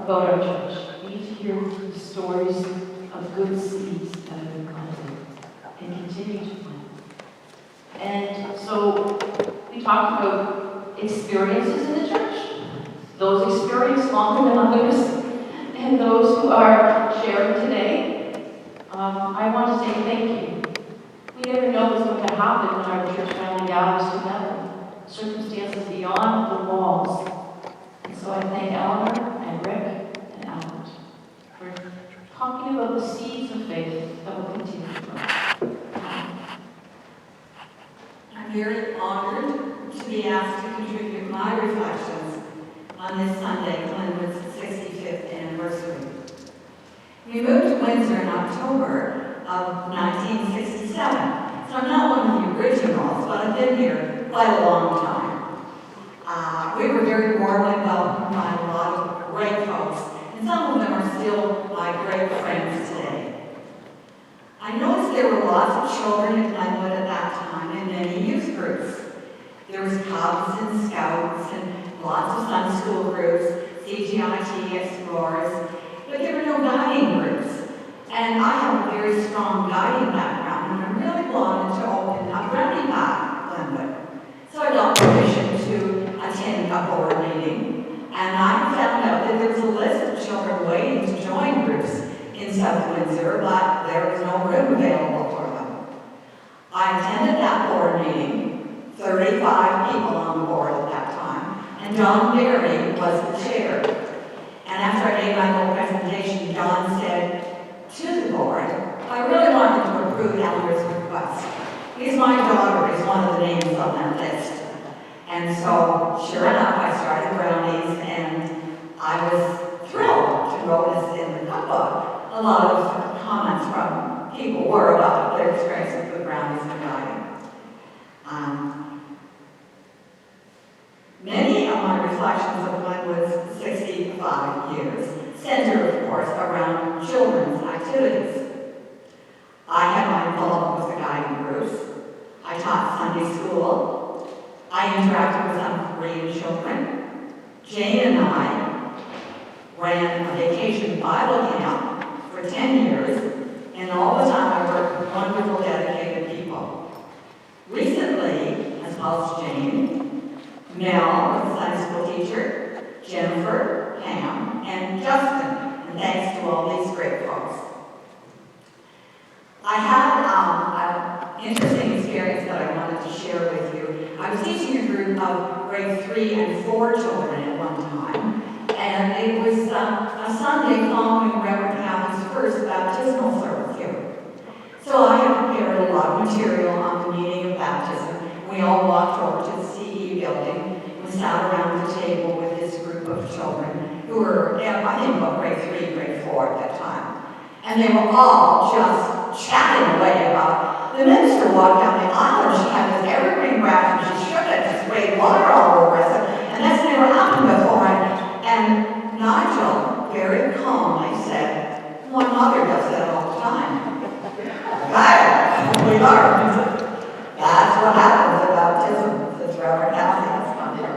about our church. We need to hear the stories of good seeds that have been planted and continue to plant. And so we talked about experiences in the church, those experienced longer than others, and those who are sharing today. I want to say thank you. We never know what's going to happen when our church family gathers together. Circumstances beyond the walls. And so I thank Eleanor and Rick and Albert for talking about the seeds of faith that will continue to grow. I'm very honored to be asked to contribute my reflections on this Sunday, Glenwood's 65th anniversary. We moved to Windsor in October of 1967, so I'm not one of the originals, but I've been here quite a long time. We were very warmly welcomed by a lot of great folks, and some of them are still my great friends today. I noticed there were lots of children at Glenwood at that time and many youth groups. There was Cubs and Scouts and lots of Sunday school groups, CCLI, Explorers, but there were no guiding groups. And I have a very strong guiding background, and I really wanted to open a Brownie Path Glenwood. So I got permission to attend a board meeting, and I found out that there was a list of children waiting to join groups in South Windsor, but there was no room available for them. I attended that board meeting, 35 people on the board at that time, and John Berry was the chair. And after I made my little presentation, John said to the board, I really wanted to approve Eleanor's request, because my daughter is one of the names on that list. And so, sure enough, I started Brownies, and I was thrilled to notice in the cookbook a lot of comments from people were about their experiences with Brownies and guiding. Many of my reflections of Glenwood's 65 years center, of course, around children's activities. I had my involvement with the guiding groups. I taught Sunday school. I interacted with some Korean children. Jane and I ran a vacation Bible camp for 10 years, and all the time I worked with wonderful, dedicated people. Recently, as well as Jane, Mel, the Sunday school teacher, Jennifer, Pam, and Justin, and thanks to all these great folks. I had an interesting experience that I wanted to share with you. I was teaching a group of grade 3 and 4 children at one time, and it was a Sunday following Reverend Calvin's first baptismal service here. So I had prepared a lot of material on the meaning of baptism. We all walked over to the CE building. We sat around the table with this group of children who were, I think, about grade 3, grade 4 at that time. And they were all just chatting away about, the minister walked down the aisle and she had this evergreen branch and she shook it, just sprayed water all over us, and that's never happened before. And Nigel very calmly said, my mother does that all the time. We learned. That's what happens at baptism, since Reverend Calvin has come here.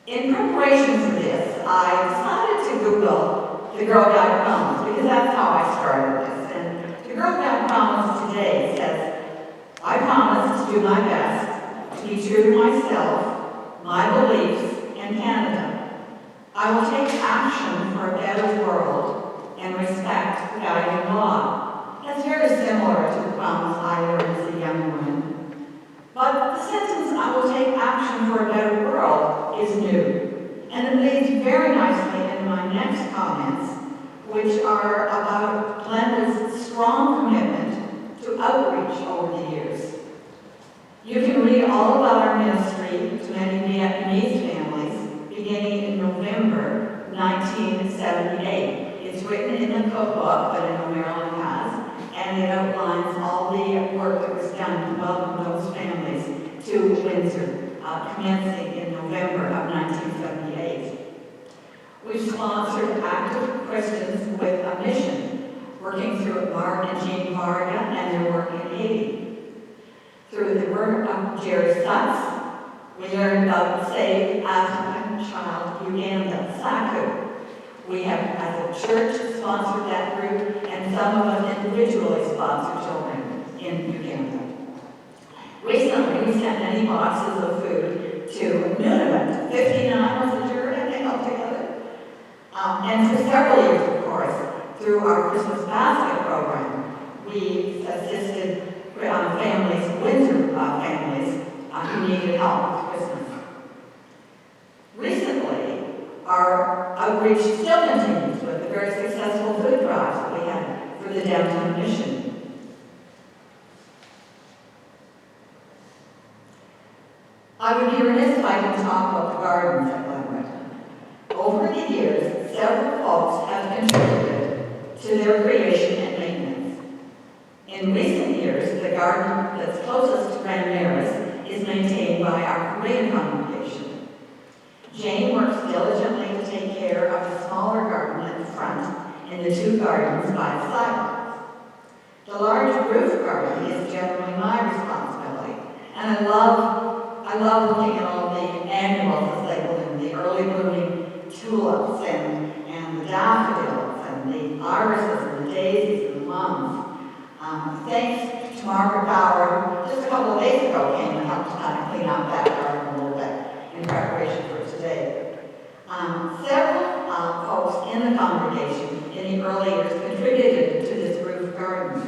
In preparation for this, I decided to Google the Girl Guide Promise, because that's how I started this. And the Girl Guide Promise today says, I promise to do my best to be true to myself, my beliefs, and Canada. I will take action for a better world and respect the guiding law. That's very similar to the promise I learned as a young woman. But the sentence, I will take action for a better world, is new. And it leads very nicely into my next comments, which are about Glenwood's strong commitment to outreach over the years. You can read all about our ministry to many Vietnamese families beginning in November 1978. It's written in the cookbook that I know Marilyn has, and it outlines all the work that was done to welcome those families to Windsor, commencing in November of 1978. We've sponsored active Christians with a mission, working through Mark and Jean Varga and their work in Haiti. Through the work of Jerry Stutz, we learned about Save African Child Uganda, SACU. We have, as a church, sponsored that group, and some of us individually sponsor children in Uganda. Recently, we sent many boxes of food to Nunavut, 59 was the jury, I think, altogether. And for several years, of course, through our Christmas basket program, we assisted families, Windsor families, who needed help with Christmas. Recently, our outreach still continues with the very successful food drives that we had for the downtown mission. I would be remiss if I didn't talk about the gardens at Glenwood. Over the years, several folks have contributed to their creation and maintenance. In recent years, the garden that's closest to Grand Maris is maintained by our Korean congregation. Jane works diligently to take care of the smaller garden at the front and the two gardens by the sidewalks. The large roof garden is generally my responsibility, and I love looking at all the annuals, as they will, in the early blooming tulips and the daffodils and the irises and the daisies and the mums. Thanks to Margaret Bauer, just a couple of days ago came and helped to kind of clean up that garden a little bit in preparation for today. Several folks in the congregation in the early years contributed to this roof garden.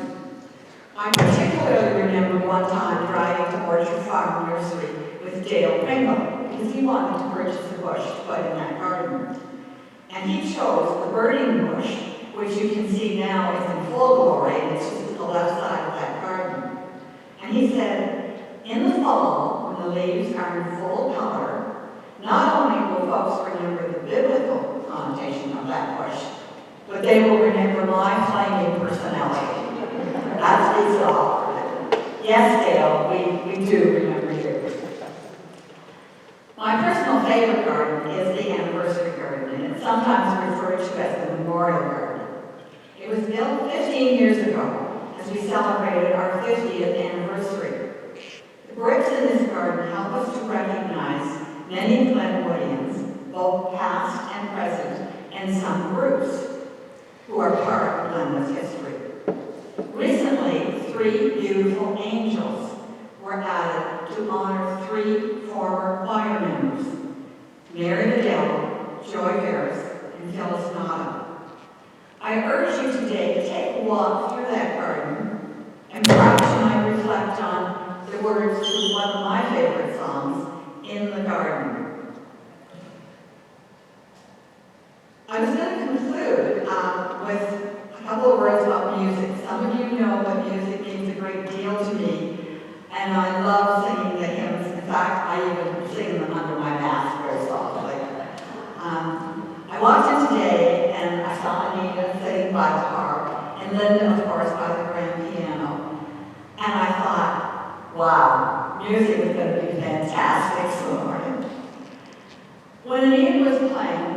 I particularly remember one time driving to Orchard Farm Nursery with Dale Pringle because he wanted to purchase a bush to put in that garden. And he chose the burning bush, which you can see now is in full glory, and it's just the left side of that garden. And he said, in the fall, when the leaves are in full color, not only will folks remember the biblical connotation of that bush, but they will remember my flaming personality. That's what he saw. Yes, Dale, we do remember you. My personal favorite garden is the anniversary garden, and it's sometimes referred to as the memorial garden. It was built 15 years ago as we celebrated our 50th anniversary. The bricks in this garden help us to recognize many Glenwoodians, both past and present, and some groups who are part of Glenwood's history. Recently, 3 beautiful angels were added to honor 3 former choir members, Mary Liddell, Joy Harris, and Phyllis Nada. I urge you today to take a walk through that garden, and perhaps you might reflect on the words to one of my favorite songs, In the Garden. I was going to conclude with a couple of words about music. Some of you know that music means a great deal to me, and I love singing the hymns. In fact, I even sing them under my mask very softly. I walked in today and I saw Anita sitting by the harp, and Linda, of course, by the grand piano. And I thought, wow, music is going to be fantastic this morning. When Anita was playing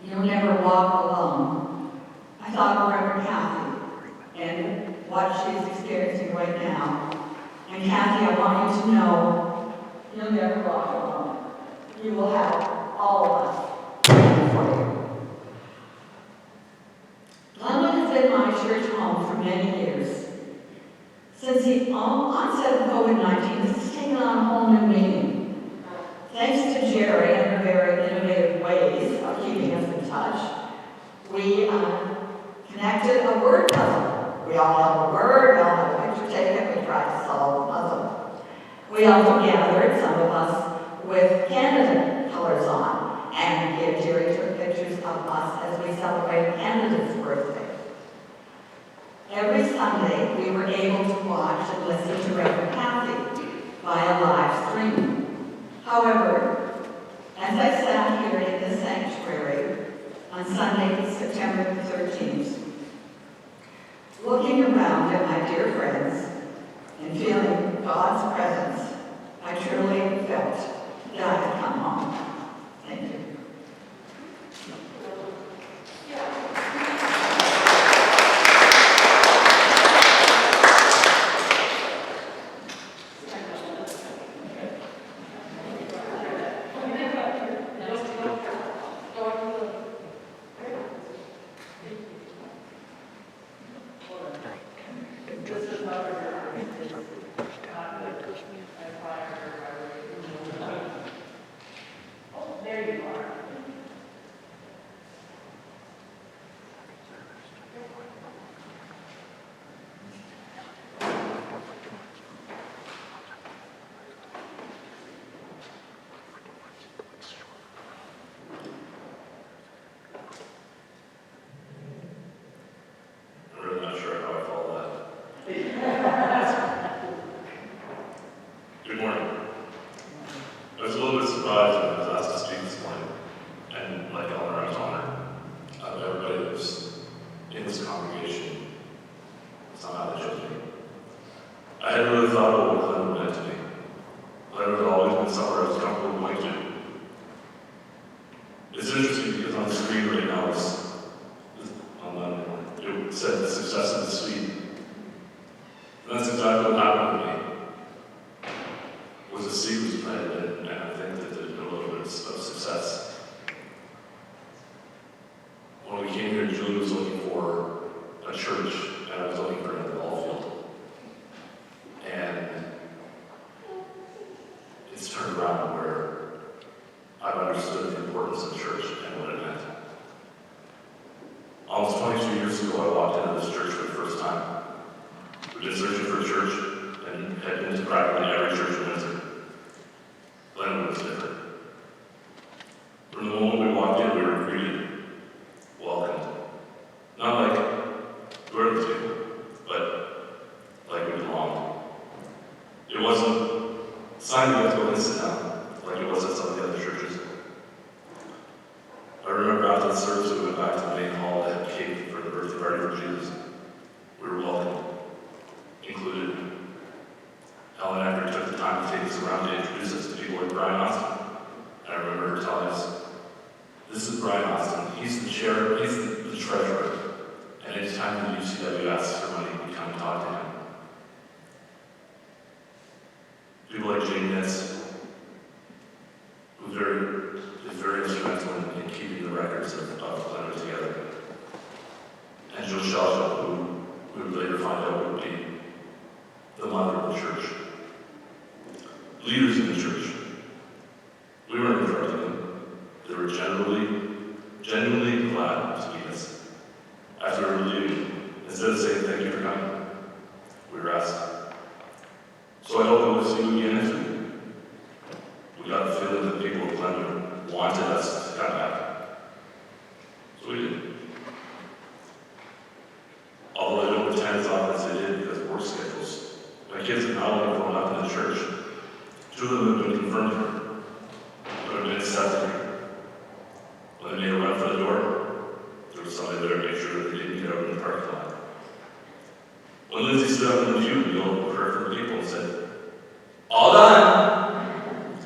You'll Never Walk Alone, I thought of Reverend Kathy and what she's experiencing right now. And Kathy, I want you to know, you'll never walk alone. You will have all of us for you. Glenwood has been my church home for many years. Since the onset of COVID-19, this has taken on a whole new meaning. Thanks to Jerry and her very innovative ways of keeping us in touch, we connected a word puzzle. We all have a word, we all have a picture taken, we tried to solve the puzzle. We also gathered, some of us, with Canada colors on, and Jerry took pictures of us as we celebrated Canada's birthday. Every Sunday, we were able to watch and listen to Reverend Kathy via live stream. However, as I sat here in the sanctuary on Sunday, September the 13th, looking around at my dear friends and feeling God's presence, I truly felt that I had come home. Thank you. interesting because on the screen right now it said the success of the suite. And that's exactly what happened to me. Was a seed was planted, and I think that there's been a little bit of success. When we came here, Julie was looking for a church, and I was looking for another ball field. And it's turned around where I've understood the importance of church and what it meant. Almost 22 years ago, I walked into this church for the first time. We've been searching for a church and had been to practically every church in Windsor. Glenwood was different. From the moment we walked in, we were greeted, welcomed. Not like, who are these people? But like we belonged. It wasn't sign you have to go and sit down, like it was at some of the other churches. I remember after the service, we went back to the main hall that had cake for the birthday party for Jesus. We were welcomed, included. Ellen Ecker took the time to take us around to introduce us to people like Brian Austin. And I remember her telling us, this is Brian Austin. He's the chair, he's the treasurer. And anytime the UCW asks for money, we come and talk to him. People like Jane Nitz, who is very instrumental in keeping the records of Glenwood together. And Joe Shelton, who we would later find out would be the mother of the church. Leaders in the church. We weren't interrupting them. They were genuinely glad to meet us. After we were leaving, instead of saying thank you for coming, we were asked. So I hope we'll see you again next week. We got the feeling that people of Glenwood wanted us to come back. So we did. Although I don't pretend it's obvious they did because of work schedules. My kids have not only grown up in the church, 2 of them have been confirmed here, but have been accepted here. When they made a run for the door, there was somebody there to make sure that they didn't get out in the parking lot. When Lindsay stood up in the pew, we all heard from people and said, all done!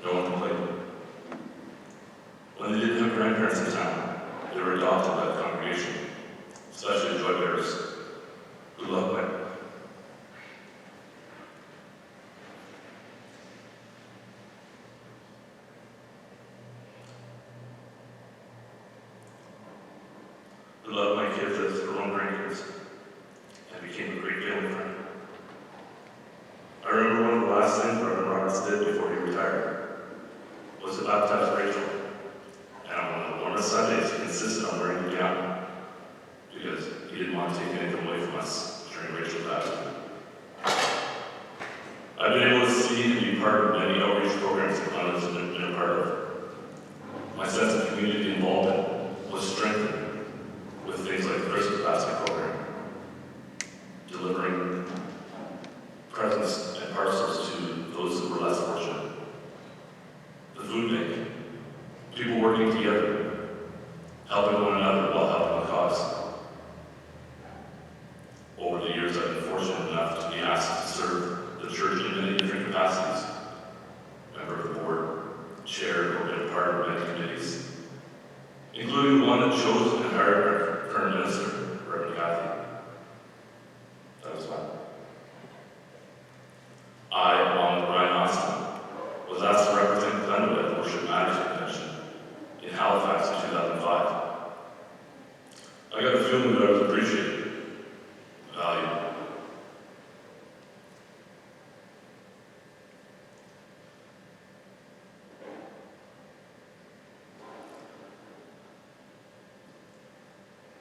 No one complained. When they didn't have grandparents in town, they were adopted by the congregation, especially joy bearers who loved my kids as their own grandkids and became a great family friend. I remember one of the last things Reverend Roberts did before he retired was to baptize Rachel. And on the warmest Sundays, he insisted on wearing the gown because he didn't want to take anything away from us during Rachel's baptism. I've been able to see and be part of many outreach programs that Glenwood has been a part of. My sense of community involvement was strengthened with things like the Christmas basket program, delivering presents and parcels to those who were less fortunate. The food bank, people working together, helping one another while helping the cause. Over the years, I've been fortunate enough to be asked to serve the church in many different capacities. Member of the board, chair, or been part of many committees, including the one that chose and hired our current minister, Reverend Kathy. That was fun. I, along with Brian Austin, was asked to represent Glenwood at the Worship Matters Convention in Halifax in 2005. I got the feeling that I was appreciated, valued.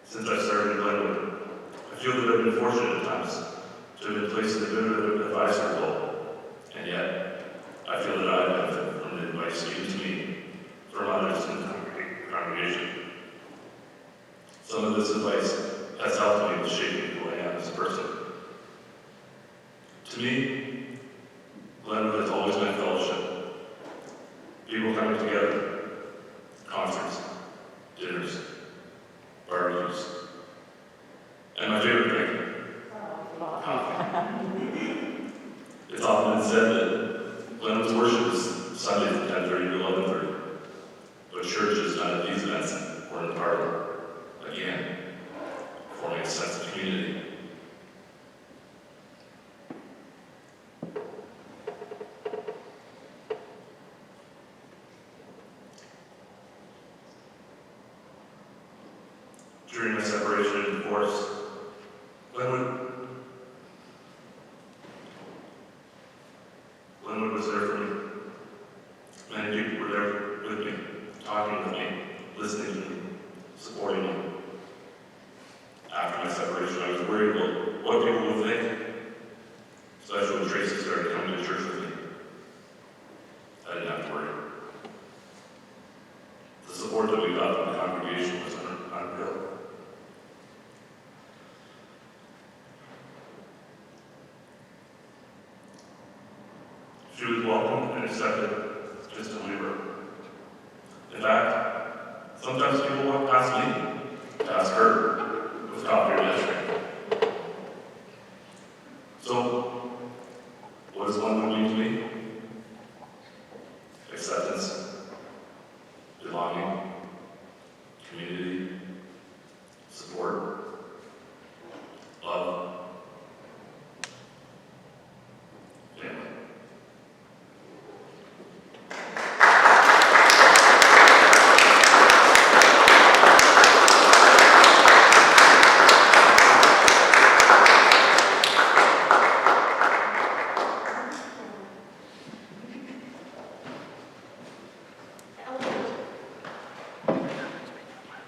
Since I started in Glenwood, I feel that I've been fortunate at times to have been placed in a bit of an advisory role, and yet I feel that I benefit from the advice given to me from others in the congregation. Some of this advice has helped me with shaping who I am as a person. To me, Glenwood has always been fellowship. People coming together, concerts, dinners, barbecues, and my favorite drink, coffee. It's often been said that Glenwood's worship is Sundays at 10:30 to 11:30, but church is done at these during my separation and divorce. Glenwood was there for me. Many people were there with me, talking with me, listening to me, supporting me. After my separation, I was worried about what people would think, especially when Tracy started coming to church with me. I didn't have to worry. The support that we got from the congregation was unreal. She was welcomed and accepted just as we were. In fact, sometimes people walk past me to ask her with coffee or ice cream. So, what does Glenwood mean to me? Acceptance, belonging, community, support, love, family.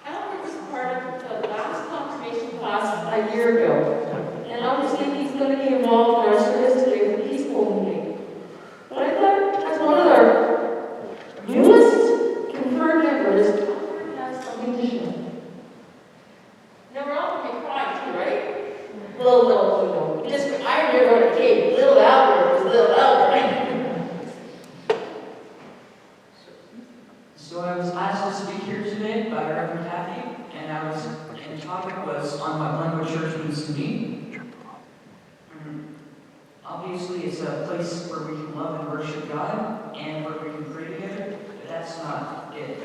Albert was part of the last confirmation class a year ago, and obviously he's going to be involved in our service today with the peaceful meeting. But I thought, as one of our newest confirmed members, Albert has something to share. Now we're all going to be crying too, right? No. Just, I remember when it came, little Albert was little Albert. So I was asked to speak here today by Reverend Kathy, and the topic was on what Glenwood Church means to me. Obviously, it's a place where we can love and worship God, and where we can pray together, but that's not it.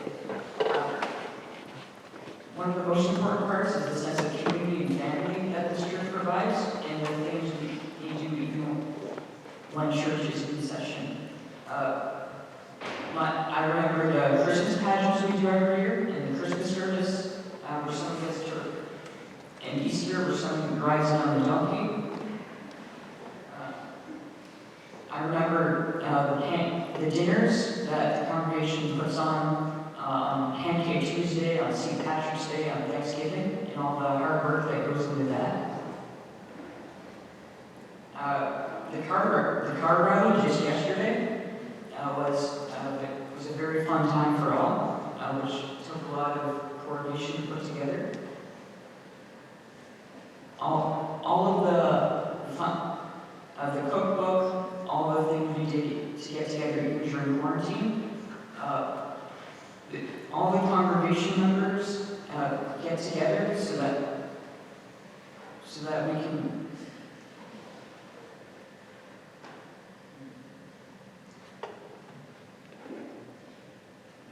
One of the most important parts is the sense of community and family that this church provides, and the things we do even when church is in session. I remember the Christmas pageants we do every year, and the Christmas service where someone gets to, and Easter where someone rides on a donkey. I remember the dinners that the congregation puts on Pancake Tuesday, on St. Patrick's Day, on Thanksgiving, and all the hard work that goes into that. The car ride just yesterday was a very fun time for all, which took a lot of coordination to put together. All of the fun, the cookbook, all the things we did to get together even during quarantine. All the congregation members get together so that we can.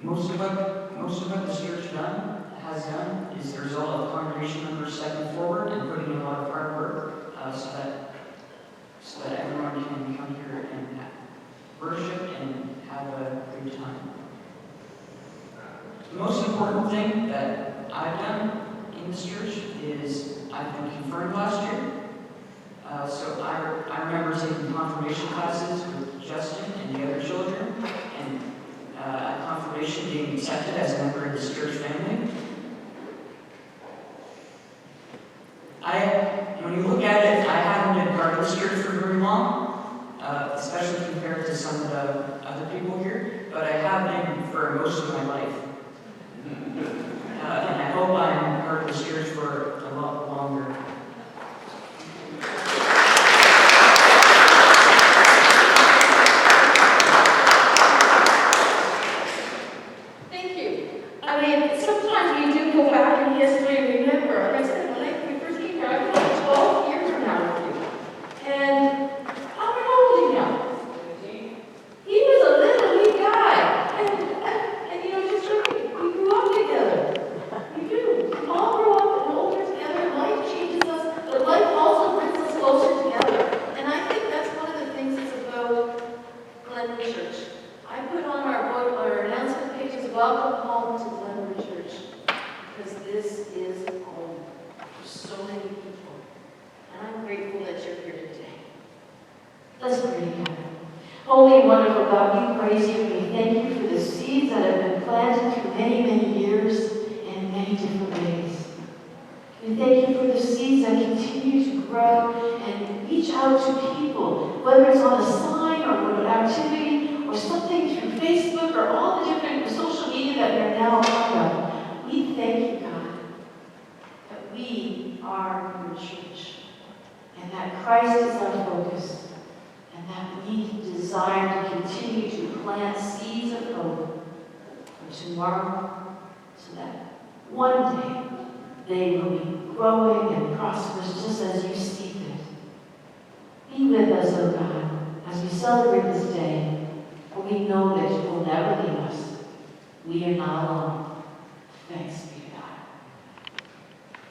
Most of what this church has done is the result of congregation members stepping forward and putting in a lot of hard work so that everyone can come here and worship and have a good time. The most important thing that I've done in this church is I've been confirmed last year. So I remember taking confirmation classes with Justin and the other children, and at confirmation being accepted as a member of this church family. When you look at it, I haven't been part of this church for very long, especially compared to some of the other people here, but I have been for most of my life. And I hope I'm part of this church for a lot longer. Thank you. I mean, sometimes we do go back in history and remember. Like I said, when we first came here, I've been like 12 years now with you. And how old are you now? He was a little wee guy. And you know, just like we grew up together. We do. We all grow up and older together. Life changes us, but life also brings us closer together. And I think that's one of the things that's about Glenwood Church. I put on our announcement pages, welcome home to Glenwood Church, because this is home. so many people. And I'm grateful that you're here today. Let's pray together. Holy and wonderful God, we praise you and we thank you for the seeds that have been planted through many, many years and in many different ways. We thank you for the seeds that continue to grow and reach out to people, whether it's on a sign or an activity or something through Facebook or all the different social media that we're now a part of. We thank you, God, that we are your church and that Christ is our focus and that we desire to continue to plant seeds of hope for tomorrow so that one day they will be growing and prosperous just as you see fit. Be with us, O God, as we celebrate this day, for we know that you will never leave us. We are not alone.